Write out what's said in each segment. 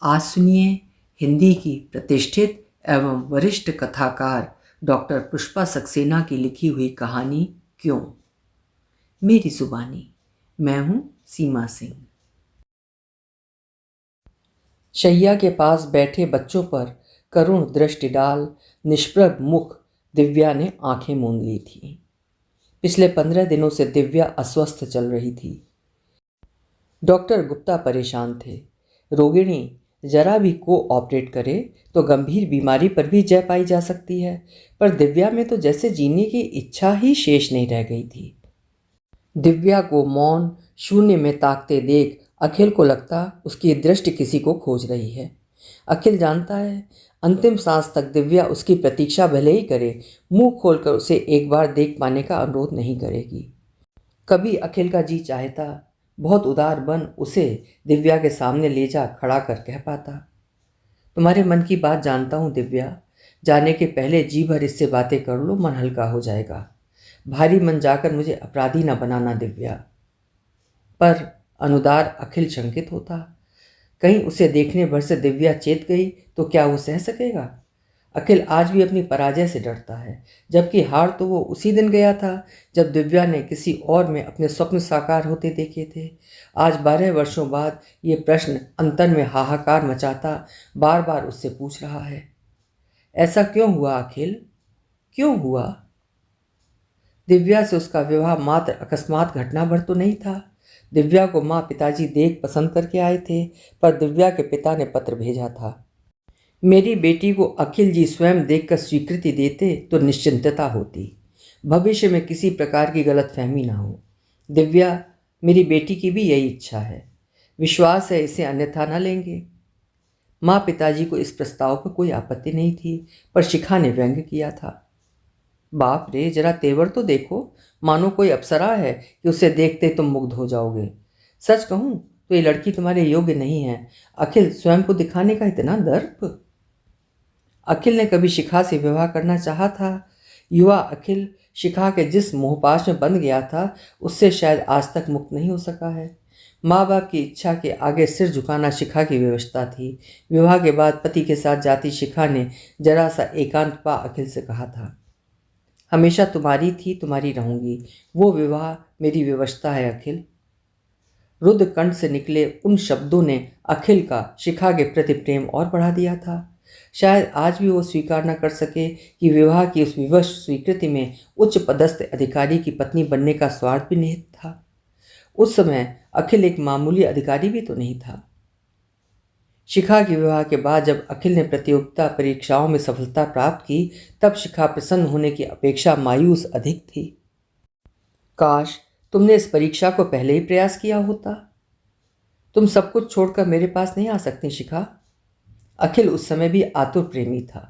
आज सुनिए हिंदी की प्रतिष्ठित एवं वरिष्ठ कथाकार डॉक्टर पुष्पा सक्सेना की लिखी हुई कहानी क्यों। मेरी जुबानी। मैं हूं सीमा सिंह। शैया के पास बैठे बच्चों पर करुण दृष्टि डाल निष्प्रभ मुख दिव्या ने आंखें मूंद ली थी। पिछले 15 दिनों से दिव्या अस्वस्थ चल रही थी। डॉक्टर गुप्ता परेशान थे। रोगिणी जरा भी कोऑपरेट करे तो गंभीर बीमारी पर भी जय पाई जा सकती है, पर दिव्या में तो जैसे जीने की इच्छा ही शेष नहीं रह गई थी। दिव्या को मौन शून्य में ताकते देख अखिल को लगता उसकी दृष्टि किसी को खोज रही है। अखिल जानता है अंतिम सांस तक दिव्या उसकी प्रतीक्षा भले ही करे, मुंह खोलकर उसे एक बार देख पाने का अनुरोध नहीं करेगी। कभी अखिल का जी चाहता बहुत उदार बन उसे दिव्या के सामने ले जा खड़ा कर कह पाता, तुम्हारे मन की बात जानता हूँ दिव्या, जाने के पहले जी भर इससे बातें कर लो, मन हल्का हो जाएगा। भारी मन जाकर मुझे अपराधी न बनाना दिव्या। पर अनुदार अखिल शंकित होता, कहीं उसे देखने भर से दिव्या चेत गई तो क्या वो सह सकेगा। अखिल आज भी अपनी पराजय से डरता है, जबकि हार तो वो उसी दिन गया था जब दिव्या ने किसी और में अपने स्वप्न साकार होते देखे थे। आज 12 वर्षों बाद ये प्रश्न अंतर में हाहाकार मचाता बार बार उससे पूछ रहा है, ऐसा क्यों हुआ अखिल, क्यों हुआ। दिव्या से उसका विवाह मात्र अकस्मात घटना भर तो नहीं था। दिव्या को माँ पिताजी देख पसंद करके आए थे, पर दिव्या के पिता ने पत्र भेजा था। मेरी बेटी को अखिल जी स्वयं देखकर स्वीकृति देते तो निश्चिंतता होती, भविष्य में किसी प्रकार की गलतफहमी ना हो। दिव्या मेरी बेटी की भी यही इच्छा है, विश्वास है इसे अन्यथा न लेंगे। माँ पिताजी को इस प्रस्ताव पर कोई आपत्ति नहीं थी, पर शिखा ने व्यंग किया था, बाप रे जरा तेवर तो देखो, मानो कोई अप्सरा है कि उसे देखते तुम मुग्ध हो जाओगे। सच कहूँ तो ये लड़की तुम्हारे योग्य नहीं है। अखिल स्वयं को दिखाने का इतना दर्प। अखिल ने कभी शिखा से विवाह करना चाहा था। युवा अखिल शिखा के जिस मोहपाश में बंध गया था उससे शायद आज तक मुक्त नहीं हो सका है। माँ बाप की इच्छा के आगे सिर झुकाना शिखा की व्यवस्था थी। विवाह के बाद पति के साथ जाती शिखा ने जरा सा एकांत पा अखिल से कहा था, हमेशा तुम्हारी थी तुम्हारी रहूंगी, वो विवाह मेरी व्यवस्था है अखिल। रुद्र कंठ से निकले उन शब्दों ने अखिल का शिखा के प्रति प्रेम और बढ़ा दिया था। शायद आज भी वो स्वीकार न कर सके कि विवाह की उस विवश स्वीकृति में उच्च पदस्थ अधिकारी की पत्नी बनने का स्वार्थ भी निहित था। उस समय अखिल एक मामूली अधिकारी भी तो नहीं था। शिखा के विवाह के बाद जब अखिल ने प्रतियोगिता परीक्षाओं में सफलता प्राप्त की, तब शिखा प्रसन्न होने की अपेक्षा मायूस अधिक थी। काश तुमने इस परीक्षा को पहले ही प्रयास किया होता। तुम सब कुछ छोड़कर मेरे पास नहीं आ सकती शिखा। अखिल उस समय भी आतुर प्रेमी था।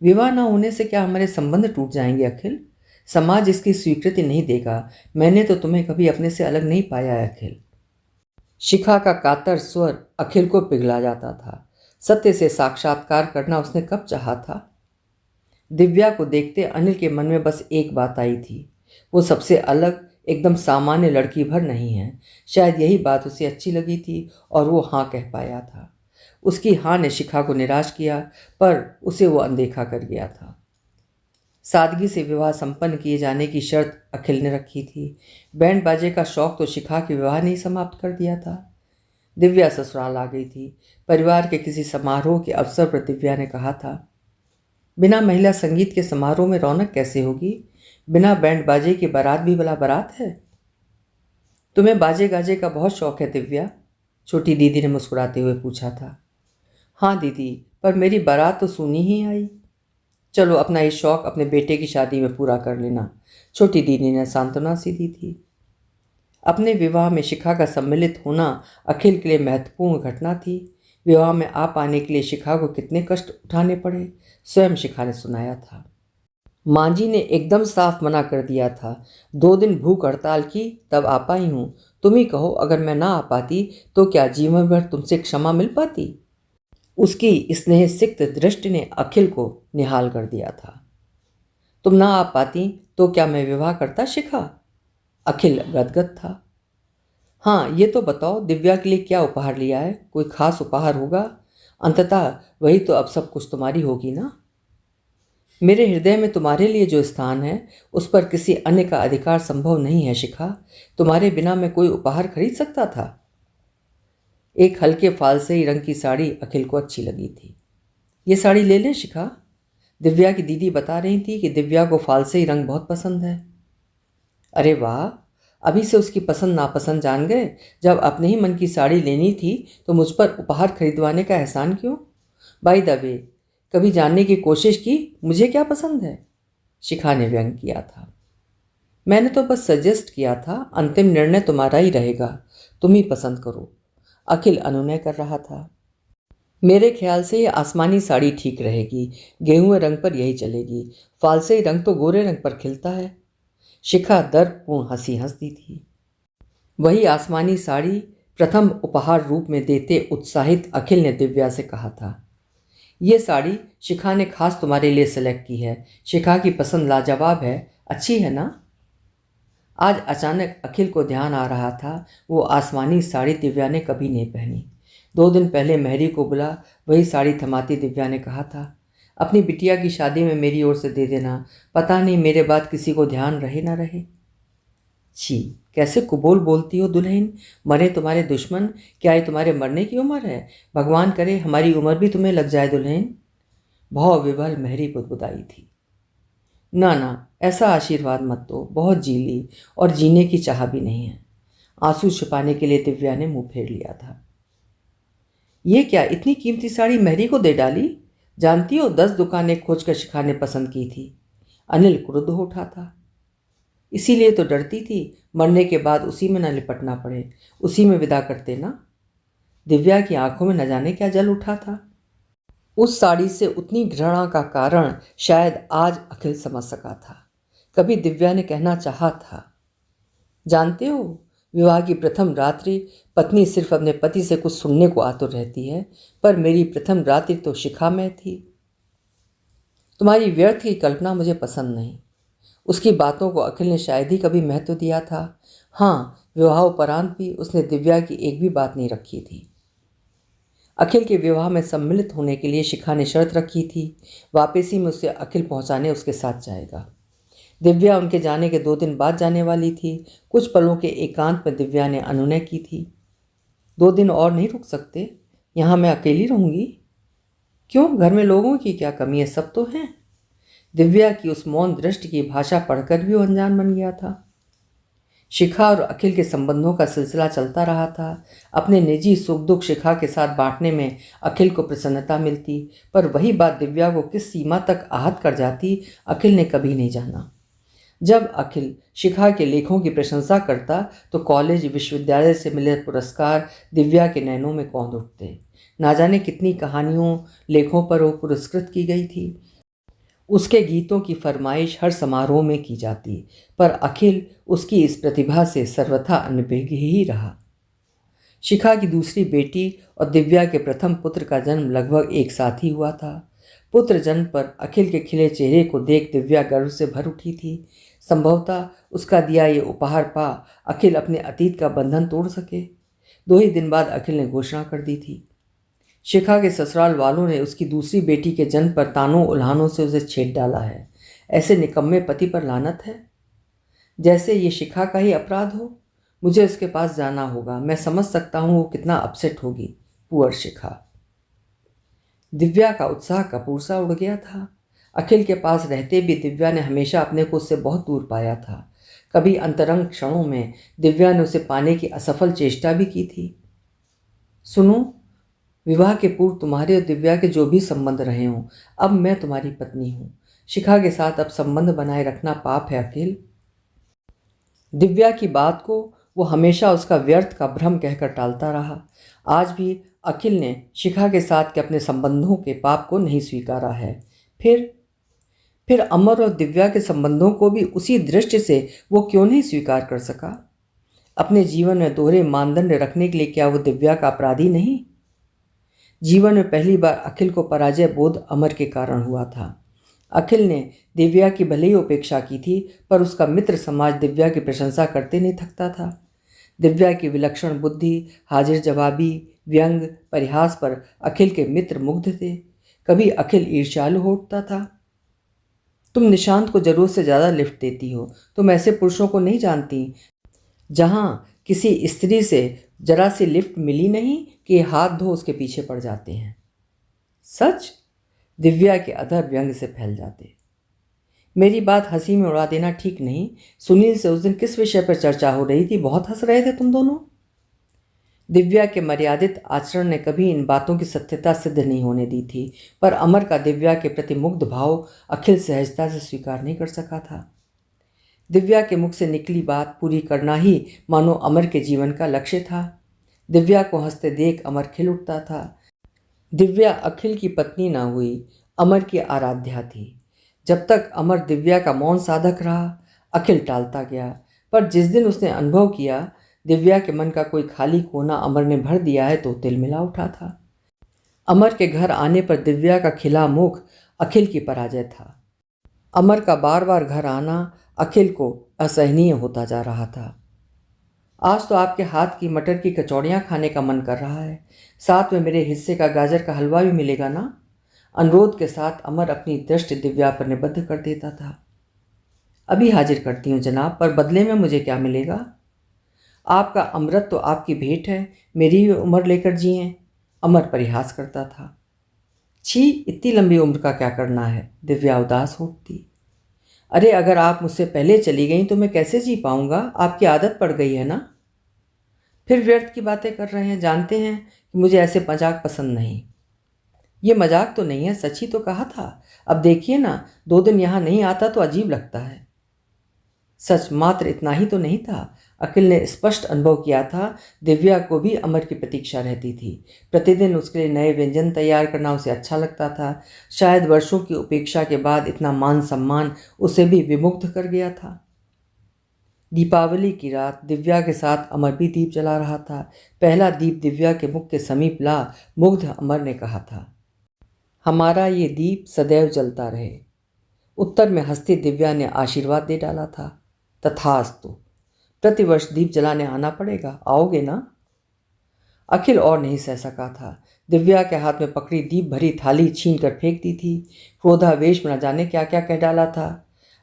विवाह न होने से क्या हमारे संबंध टूट जाएंगे अखिल? समाज इसकी स्वीकृति नहीं देगा। मैंने तो तुम्हें कभी अपने से अलग नहीं पाया है अखिल। शिखा का कातर स्वर अखिल को पिघला जाता था। सत्य से साक्षात्कार करना उसने कब चाहा था। दिव्या को देखते अनिल के मन में बस एक बात आई थी, वो सबसे अलग एकदम सामान्य लड़की भर नहीं है। शायद यही बात उसे अच्छी लगी थी और वो हाँ कह पाया था। उसकी हाँ ने शिखा को निराश किया, पर उसे वो अनदेखा कर गया था। सादगी से विवाह संपन्न किए जाने की शर्त अखिल ने रखी थी। बैंड बाजे का शौक तो शिखा के विवाह ने ही समाप्त कर दिया था। दिव्या ससुराल आ गई थी। परिवार के किसी समारोह के अवसर पर दिव्या ने कहा था, बिना महिला संगीत के समारोह में रौनक कैसे होगी? बिना बैंड बाजे की बारात भी भला बारात है? तुम्हें बाजे गाजे का बहुत शौक है दिव्या? छोटी दीदी ने मुस्कुराते हुए पूछा था। हाँ दीदी, पर मेरी बारात तो सुनी ही आई। चलो अपना ये शौक अपने बेटे की शादी में पूरा कर लेना, छोटी दीदी ने सांत्वना सी दी थी। अपने विवाह में शिखा का सम्मिलित होना अखिल के लिए महत्वपूर्ण घटना थी। विवाह में आ पाने के लिए शिखा को कितने कष्ट उठाने पड़े, स्वयं शिखा ने सुनाया था। मांझी ने एकदम साफ मना कर दिया था। 2 दिन भूख हड़ताल की तब आ पाई हूँ। तुम ही कहो, अगर मैं ना आ पाती तो क्या जीवन भर तुमसे क्षमा मिल पाती? उसकी स्नेह सिक्त दृष्टि ने अखिल को निहाल कर दिया था। तुम ना आ पाती तो क्या मैं विवाह करता शिखा? अखिल गदगद था। हाँ, ये तो बताओ दिव्या के लिए क्या उपहार लिया है? कोई खास उपहार होगा? अंततः वही तो अब सब कुछ तुम्हारी होगी ना। मेरे हृदय में तुम्हारे लिए जो स्थान है उस पर किसी अन्य का अधिकार संभव नहीं है शिखा। तुम्हारे बिना मैं कोई उपहार खरीद सकता था? एक हल्के फालसे रंग की साड़ी अखिल को अच्छी लगी थी। ये साड़ी ले लें शिखा। दिव्या की दीदी बता रही थी कि दिव्या को फालसे रंग बहुत पसंद है। अरे वाह, अभी से उसकी पसंद नापसंद जान गए। जब अपने ही मन की साड़ी लेनी थी तो मुझ पर उपहार खरीदवाने का एहसान क्यों? बाय द वे, कभी जानने की कोशिश की मुझे क्या पसंद है? शिखा ने व्यंग किया था। मैंने तो बस सजेस्ट किया था, अंतिम निर्णय तुम्हारा ही रहेगा। तुम ही पसंद करो। अखिल अनुनय कर रहा था। मेरे ख्याल से ये आसमानी साड़ी ठीक रहेगी। गेहुए रंग पर यही चलेगी। फालसे रंग तो गोरे रंग पर खिलता है। शिखा दर्पपूर्ण हंसी हंस दी थी। वही आसमानी साड़ी प्रथम उपहार रूप में देते उत्साहित अखिल ने दिव्या से कहा था। ये साड़ी शिखा ने खास तुम्हारे लिए सेलेक्ट की है। शिखा की पसंद लाजवाब है, अच्छी है ना? आज अचानक अखिल को ध्यान आ रहा था, वो आसमानी साड़ी दिव्या ने कभी नहीं पहनी। 2 दिन पहले मेहरी को बुला वही साड़ी थमाती दिव्या ने कहा था, अपनी बिटिया की शादी में मेरी ओर से दे देना। पता नहीं मेरे बाद किसी को ध्यान रहे ना रहे। छी, कैसे कुबोल बोलती हो दुल्हन। मरे तुम्हारे दुश्मन, क्या ये तुम्हारे मरने की उम्र है? भगवान करे हमारी उम्र भी तुम्हें लग जाए दुल्हन। भाव विवल मेहरी बुदबुदाई थी। ना ना, ऐसा आशीर्वाद मत दो, बहुत जी ली और जीने की चाह भी नहीं है। आंसू छिपाने के लिए दिव्या ने मुंह फेर लिया था। ये क्या, इतनी कीमती साड़ी मेहरी को दे डाली? जानती हो 10 दुकानें खोजकर शिखा ने पसंद की थी। अनिल क्रुद्ध हो उठा था। इसीलिए तो डरती थी मरने के बाद उसी में न लिपटना पड़े, उसी में विदा करते ना। दिव्या की आंखों में न जाने क्या जल उठा था। उस साड़ी से उतनी घृणा का कारण शायद आज अखिल समझ सका था। कभी दिव्या ने कहना चाहा था, जानते हो, विवाह की प्रथम रात्रि पत्नी सिर्फ अपने पति से कुछ सुनने को आतुर रहती है, पर मेरी प्रथम रात्रि तो शिखा में थी। तुम्हारी व्यर्थ की कल्पना मुझे पसंद नहीं। उसकी बातों को अखिल ने शायद ही कभी महत्व दिया था। हाँ, विवाहोपरांत भी उसने दिव्या की एक भी बात नहीं रखी थी। अखिल के विवाह में सम्मिलित होने के लिए शिखा ने शर्त रखी थी, वापसी में उसे अखिल पहुंचाने उसके साथ जाएगा। दिव्या उनके जाने के 2 दिन बाद जाने वाली थी। कुछ पलों के एकांत में दिव्या ने अनुनय की थी, 2 दिन और नहीं रुक सकते? यहाँ मैं अकेली रहूंगी। क्यों, घर में लोगों की क्या कमी है, सब तो हैं। दिव्या की उस मौन दृष्टि की भाषा पढ़कर भी वो अनजान बन गया था। शिखा और अखिल के संबंधों का सिलसिला चलता रहा था। अपने निजी सुख दुख शिखा के साथ बांटने में अखिल को प्रसन्नता मिलती, पर वही बात दिव्या को किस सीमा तक आहत कर जाती अखिल ने कभी नहीं जाना। जब अखिल शिखा के लेखों की प्रशंसा करता तो कॉलेज विश्वविद्यालय से मिले पुरस्कार दिव्या के नैनों में कौंध उठते। ना जाने कितनी कहानियों लेखों पर वो पुरस्कृत की गई थी। उसके गीतों की फरमाइश हर समारोह में की जाती, पर अखिल उसकी इस प्रतिभा से सर्वथा अनभिज्ञ ही रहा। शिखा की दूसरी बेटी और दिव्या के प्रथम पुत्र का जन्म लगभग एक साथ ही हुआ था। पुत्र जन्म पर अखिल के खिले चेहरे को देख दिव्या गर्व से भर उठी थी। संभवतः उसका दिया ये उपहार पा अखिल अपने अतीत का बंधन तोड़ सके। 2 ही दिन बाद अखिल ने घोषणा कर दी थी। शिखा के ससुराल वालों ने उसकी दूसरी बेटी के जन्म पर तानों उल्हानों से उसे छेड़ डाला है। ऐसे निकम्मे पति पर लानत है, जैसे ये शिखा का ही अपराध हो। मुझे उसके पास जाना होगा, मैं समझ सकता हूँ वो कितना अपसेट होगी। पुअर शिखा। दिव्या का उत्साह कपूर सा उड़ गया था। अखिल के पास रहते भी दिव्या ने हमेशा अपने को उससे बहुत दूर पाया था। कभी अंतरंग क्षणों में दिव्या ने उसे पाने की असफल चेष्टा भी की थी। सुनो, विवाह के पूर्व तुम्हारे और दिव्या के जो भी संबंध रहे हों, अब मैं तुम्हारी पत्नी हूँ। शिखा के साथ अब संबंध बनाए रखना पाप है अखिल। दिव्या की बात को वो हमेशा उसका व्यर्थ का भ्रम कहकर टालता रहा। आज भी अखिल ने शिखा के साथ के अपने संबंधों के पाप को नहीं स्वीकारा है। फिर अमर और दिव्या के संबंधों को भी उसी दृष्टि से वो क्यों नहीं स्वीकार कर सका? अपने जीवन में दोहरे मानदंड रखने के लिए क्या वो दिव्या का अपराधी नहीं? जीवन में पहली बार अखिल को पराजय बोध अमर के कारण हुआ था। अखिल ने दिव्या की भले ही उपेक्षा की थी, पर उसका मित्र समाज दिव्या की प्रशंसा करते नहीं थकता था। दिव्या की विलक्षण बुद्धि, हाजिर जवाबी, व्यंग, परिहास पर अखिल के मित्र मुग्ध थे। कभी अखिल ईर्ष्यालु हो उठता था। तुम निशांत को जरूरत से ज़्यादा लिफ्ट देती हो। तुम ऐसे पुरुषों को नहीं जानती जहां किसी स्त्री से जरा सी लिफ्ट मिली नहीं कि हाथ धो उसके पीछे पड़ जाते हैं। सच? दिव्या के अधर व्यंग से फैल जाते। मेरी बात हंसी में उड़ा देना ठीक नहीं। सुनील से उस दिन किस विषय पर चर्चा हो रही थी? बहुत हंस रहे थे तुम दोनों। दिव्या के मर्यादित आचरण ने कभी इन बातों की सत्यता सिद्ध नहीं होने दी थी, पर अमर का दिव्या के प्रति मुग्ध भाव अखिल सहजता से स्वीकार नहीं कर सका था। दिव्या के मुख से निकली बात पूरी करना ही मानो अमर के जीवन का लक्ष्य था। दिव्या को हंसते देख अमर खिल उठता था। दिव्या अखिल की पत्नी ना हुई, अमर की आराध्या थी। जब तक अमर दिव्या का मौन साधक रहा, अखिल टालता गया, पर जिस दिन उसने अनुभव किया दिव्या के मन का कोई खाली कोना अमर ने भर दिया है तो तिलमिला उठा था। अमर के घर आने पर दिव्या का खिला मुख अखिल की पराजय था। अमर का बार बार घर आना अखिल को असहनीय होता जा रहा था। आज तो आपके हाथ की मटर की कचौड़ियाँ खाने का मन कर रहा है, साथ में मेरे हिस्से का गाजर का हलवा भी मिलेगा ना? अनुरोध के साथ अमर अपनी दृष्टि दिव्या पर निबद्ध कर देता था। अभी हाजिर करती हूँ जनाब, पर बदले में मुझे क्या मिलेगा? आपका अमृत तो आपकी भेंट है, मेरी ही उम्र लेकर जिए। अमर परिहास करता था। छी, इतनी लंबी उम्र का क्या करना है? दिव्या उदास हो उठती। अरे अगर आप मुझसे पहले चली गई तो मैं कैसे जी पाऊंगा? आपकी आदत पड़ गई है ना। फिर व्यर्थ की बातें कर रहे हैं। जानते हैं कि मुझे ऐसे मजाक पसंद नहीं। ये मजाक तो नहीं है, सच ही तो कहा था। अब देखिए ना, 2 दिन यहाँ नहीं आता तो अजीब लगता है। सच मात्र इतना ही तो नहीं था। अखिल ने स्पष्ट अनुभव किया था दिव्या को भी अमर की प्रतीक्षा रहती थी। प्रतिदिन उसके लिए नए व्यंजन तैयार करना उसे अच्छा लगता था। शायद वर्षों की उपेक्षा के बाद इतना मान सम्मान उसे भी विमुग्ध कर गया था। दीपावली की रात दिव्या के साथ अमर भी दीप जला रहा था। पहला दीप दिव्या के मुख के समीप ला मुग्ध अमर ने कहा था, हमारा ये दीप सदैव जलता रहे। उत्तर में हंसती दिव्या ने आशीर्वाद दे डाला था, तथास्तु। प्रतिवर्ष दीप जलाने आना पड़ेगा, आओगे ना? अखिल और नहीं सह सका था। दिव्या के हाथ में पकड़ी दीप भरी थाली छीन कर फेंक दी थी। क्रोधावेश में न जाने क्या क्या कह डाला था।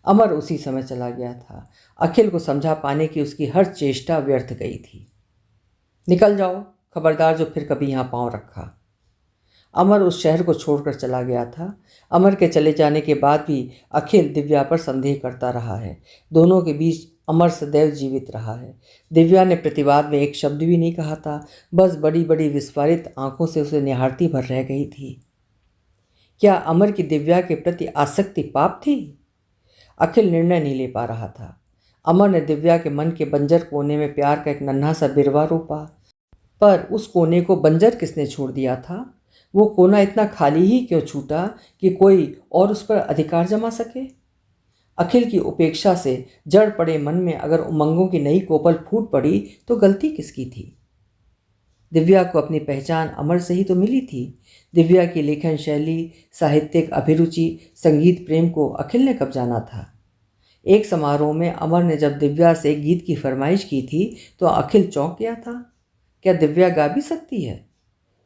अमर उसी समय चला गया था। अखिल को समझा पाने की उसकी हर चेष्टा व्यर्थ गई थी। निकल जाओ, खबरदार जो फिर कभी यहाँ पाँव रखा। अमर उस शहर को छोड़कर चला गया था। अमर के चले जाने के बाद भी अखिल दिव्या पर संदेह करता रहा है। दोनों के बीच अमर सदैव जीवित रहा है। दिव्या ने प्रतिवाद में एक शब्द भी नहीं कहा था, बस बड़ी बड़ी विस्फारित आंखों से उसे निहारती भर रह गई थी। क्या अमर की दिव्या के प्रति आसक्ति पाप थी? अखिल निर्णय नहीं ले पा रहा था। अमर ने दिव्या के मन के बंजर कोने में प्यार का एक नन्हा सा बिरवा रोपा, पर उस कोने को बंजर किसने छोड़ दिया था? वो कोना इतना खाली ही क्यों छूटा कि कोई और उस पर अधिकार जमा सके? अखिल की उपेक्षा से जड़ पड़े मन में अगर उमंगों की नई कोपल फूट पड़ी तो गलती किसकी थी? दिव्या को अपनी पहचान अमर से ही तो मिली थी। दिव्या की लेखन शैली, साहित्यिक अभिरुचि, संगीत प्रेम को अखिल ने कब जाना था? एक समारोह में अमर ने जब दिव्या से एक गीत की फरमाइश की थी तो अखिल चौंक गया था। क्या दिव्या गा भी सकती है?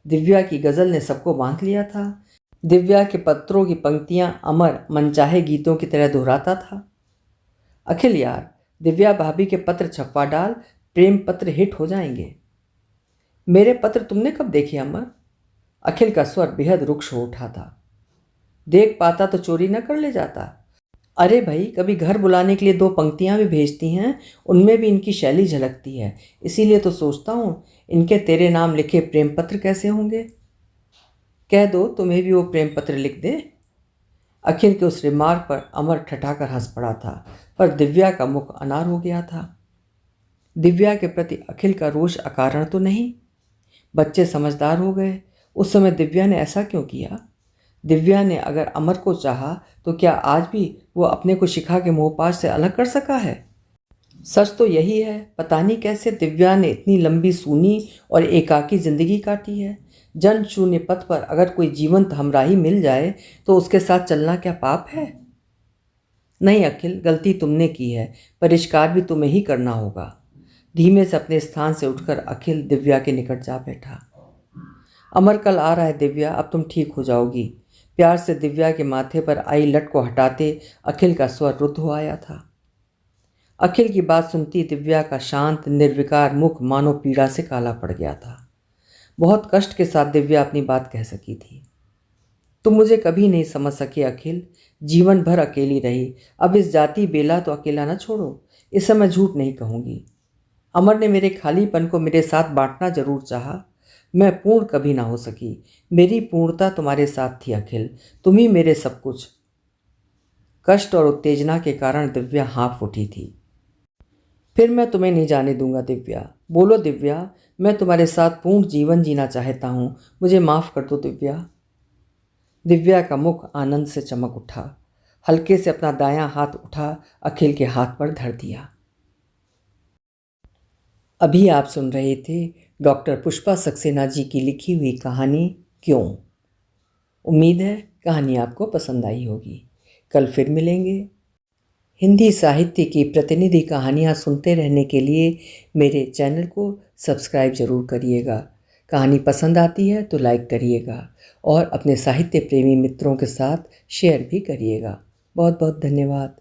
दिव्या की गज़ल ने सबको बांध लिया था। दिव्या के पत्रों की पंक्तियां अमर मनचाहे गीतों की तरह दोहराता था। अखिल यार, दिव्या भाभी के पत्र छपवा डाल, प्रेम पत्र हिट हो जाएंगे। मेरे पत्र तुमने कब देखे अमर? अखिल का स्वर बेहद रुक्ष हो उठा था। देख पाता तो चोरी न कर ले जाता। अरे भाई, कभी घर बुलाने के लिए 2 पंक्तियां भी भेजती हैं, उनमें भी इनकी शैली झलकती है। इसीलिए तो सोचता हूँ इनके तेरे नाम लिखे प्रेम पत्र कैसे होंगे। कह दो तुम्हें भी वो प्रेम पत्र लिख दे। अखिल के उस रिमार्क पर अमर ठठाकर हंस पड़ा था, पर दिव्या का मुख अनार हो गया था। दिव्या के प्रति अखिल का रोष अकारण तो नहीं। बच्चे समझदार हो गए। उस समय दिव्या ने ऐसा क्यों किया? दिव्या ने अगर अमर को चाहा तो क्या आज भी वो अपने को शिखा के मोहपाश से अलग कर सका है? सच तो यही है, पता नहीं कैसे दिव्या ने इतनी लंबी सूनी और एकाकी जिंदगी काटी है। जन शून्य पथ पर अगर कोई जीवंत हमराही मिल जाए तो उसके साथ चलना क्या पाप है? नहीं अखिल, गलती तुमने की है, परिष्कार भी तुम्हें ही करना होगा। धीमे से अपने स्थान से उठकर अखिल दिव्या के निकट जा बैठा। अमर कल आ रहा है दिव्या, अब तुम ठीक हो जाओगी। प्यार से दिव्या के माथे पर आई लट को हटाते अखिल का स्वर रुद्ध हो आया था। अखिल की बात सुनती दिव्या का शांत निर्विकार मुख मानो पीड़ा से काला पड़ गया था। बहुत कष्ट के साथ दिव्या अपनी बात कह सकी थी। तुम मुझे कभी नहीं समझ सके अखिल, जीवन भर अकेली रही, अब इस जाति बेला तो अकेला न छोड़ो। इस समय झूठ नहीं कहूँगी। अमर ने मेरे खालीपन को मेरे साथ बांटना जरूर चाहा, मैं पूर्ण कभी ना हो सकी। मेरी पूर्णता तुम्हारे साथ थी अखिल, तुम ही मेरे सब कुछ। कष्ट और उत्तेजना के कारण दिव्या हाँफ उठी थी। फिर मैं तुम्हें नहीं जाने दूंगा दिव्या। बोलो दिव्या, मैं तुम्हारे साथ पूर्ण जीवन जीना चाहता हूँ, मुझे माफ़ कर दो दिव्या। दिव्या का मुख आनंद से चमक उठा। हल्के से अपना दायां हाथ उठा अखिल के हाथ पर धर दिया। अभी आप सुन रहे थे डॉक्टर पुष्पा सक्सेना जी की लिखी हुई कहानी क्यों। उम्मीद है कहानी आपको पसंद आई होगी। कल फिर मिलेंगे। हिंदी साहित्य की प्रतिनिधि कहानियाँ सुनते रहने के लिए मेरे चैनल को सब्सक्राइब ज़रूर करिएगा। कहानी पसंद आती है तो लाइक करिएगा और अपने साहित्य प्रेमी मित्रों के साथ शेयर भी करिएगा। बहुत बहुत धन्यवाद।